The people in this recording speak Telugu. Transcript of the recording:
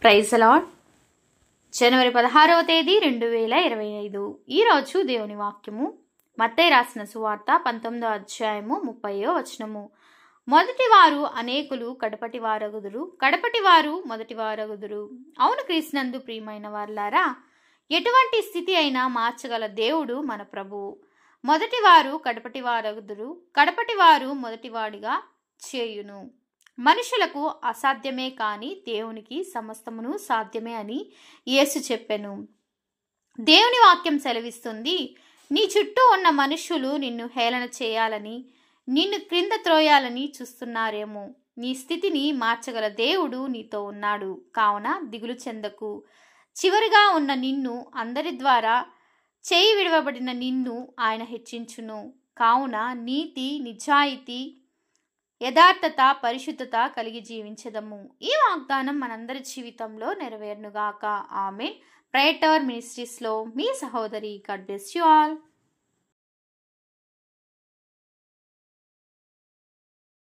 Praise lord. జనవరి 16వ తేదీ 2025. ఈరోజు దేవుని వాక్యము మత్తయి రాసిన సువార్త 19వ అధ్యాయము 30వ వచనము. మొదటివారు అనేకులు కడపటి వారగుదురు, కడపటి వారు మొదటి వారగుదురు. అవును క్రీస్తునందు ప్రియమైన వారులారా, ఎటువంటి స్థితి అయినా మార్చగల దేవుడు మన ప్రభువు. మొదటివారు కడపటి వారగుదురు, కడపటి వారు మొదటివాడిగా చేయును. మనుషులకు అసాధ్యమే కాని దేవునికి సమస్తమును సాధ్యమే అని యేసు చెప్పెను. దేవుని వాక్యం సెలవిస్తుంది, నీ చుట్టూ ఉన్న మనుషులు నిన్ను హేళన చేయాలని, నిన్ను క్రింద త్రోయాలని చూస్తున్నారేమో. నీ స్థితిని మార్చగల దేవుడు నీతో ఉన్నాడు. కావున దిగులు చెందకు. చివరిగా ఉన్న నిన్ను, అందరి ద్వారా చేయి విడవబడిన నిన్ను ఆయన హెచ్చించును. కావున నీతి, నిజాయితీ, యథార్థత, పరిశుద్ధత కలిగి జీవించదము. ఈ వాగ్దానం మనందరి జీవితంలో నెరవేరునుగాక. ఆమేన్. ప్రేయర్ టవర్ మినిస్ట్రీస్లో మీ సహోదరి. God bless you all.